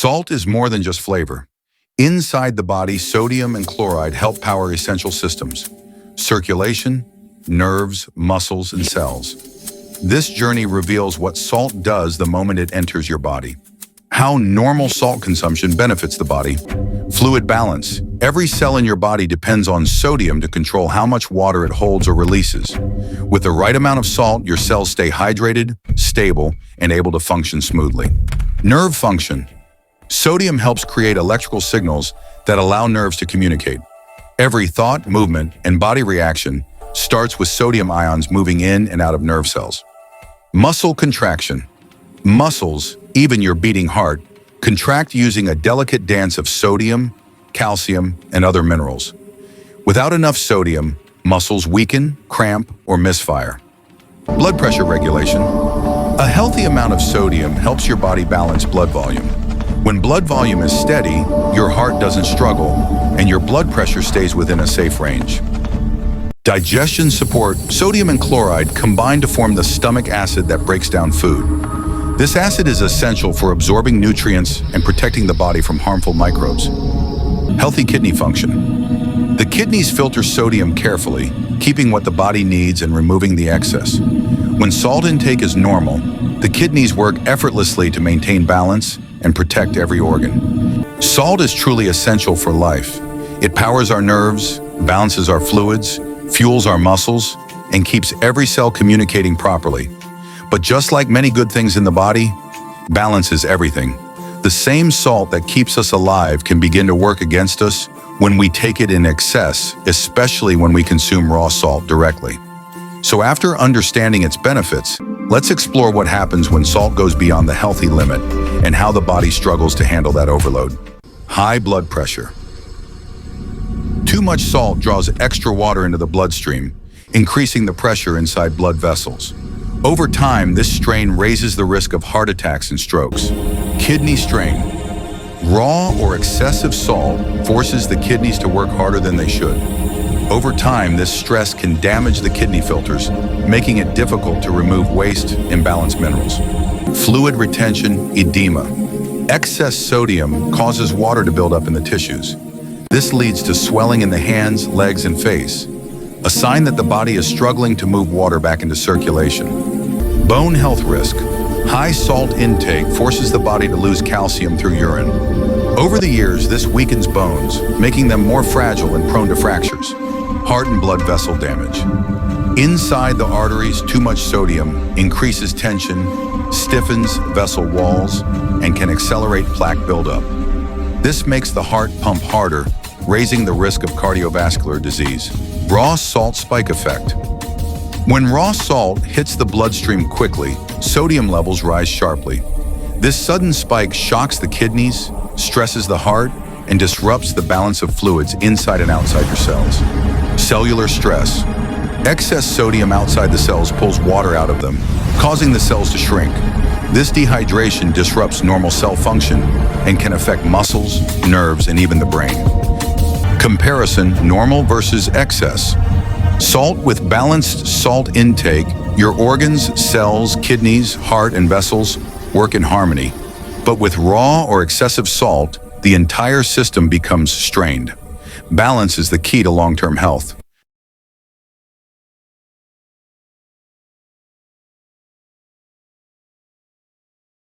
Salt is more than just flavor. Inside the body, sodium and chloride help power essential systems: circulation, nerves, muscles, and cells. This journey reveals what salt does the moment it enters your body. How normal salt consumption benefits the body. Fluid balance. Every cell in your body depends on sodium to control how much water it holds or releases. With the right amount of salt, your cells stay hydrated, stable, and able to function smoothly. Nerve function. Sodium helps create electrical signals that allow nerves to communicate. Every thought, movement, and body reaction starts with sodium ions moving in and out of nerve cells. Muscle contraction. Muscles, even your beating heart, contract using a delicate dance of sodium, calcium, and other minerals. Without enough sodium, muscles weaken, cramp, or misfire. Blood pressure regulation. A healthy amount of sodium helps your body balance blood volume. When blood volume is steady, your heart doesn't struggle, and your blood pressure stays within a safe range. Digestion support. Sodium and chloride combine to form the stomach acid that breaks down food. This acid is essential for absorbing nutrients and protecting the body from harmful microbes. Healthy kidney function. The kidneys filter sodium carefully, keeping what the body needs and removing the excess. When salt intake is normal, the kidneys work effortlessly to maintain balance and protect every organ. Salt is truly essential for life. It powers our nerves, balances our fluids, fuels our muscles, and keeps every cell communicating properly. But just like many good things in the body, balance is everything. The same salt that keeps us alive can begin to work against us when we take it in excess, especially when we consume raw salt directly. So after understanding its benefits, let's explore what happens when salt goes beyond the healthy limit and how the body struggles to handle that overload. High blood pressure. Too much salt draws extra water into the bloodstream, increasing the pressure inside blood vessels. Over time, this strain raises the risk of heart attacks and strokes. Kidney strain. Raw or excessive salt forces the kidneys to work harder than they should. Over time, this stress can damage the kidney filters, making it difficult to remove waste, imbalanced minerals. Fluid retention, edema. Excess sodium causes water to build up in the tissues. This leads to swelling in the hands, legs, and face, a sign that the body is struggling to move water back into circulation. Bone health risk. High salt intake forces the body to lose calcium through urine. Over the years, this weakens bones, making them more fragile and prone to fractures. Heart and blood vessel damage. Inside the arteries, too much sodium increases tension, stiffens vessel walls, and can accelerate plaque buildup. This makes the heart pump harder, raising the risk of cardiovascular disease. Raw salt spike effect. When raw salt hits the bloodstream quickly, sodium levels rise sharply. This sudden spike shocks the kidneys, stresses the heart, and disrupts the balance of fluids inside and outside your cells. Cellular stress. Excess sodium outside the cells pulls water out of them, causing the cells to shrink. This dehydration disrupts normal cell function and can affect muscles, nerves, and even the brain. Comparison: normal versus excess. Salt. With balanced salt intake, your organs, cells, kidneys, heart, and vessels work in harmony. But with raw or excessive salt, the entire system becomes strained. Balance is the key to long-term health.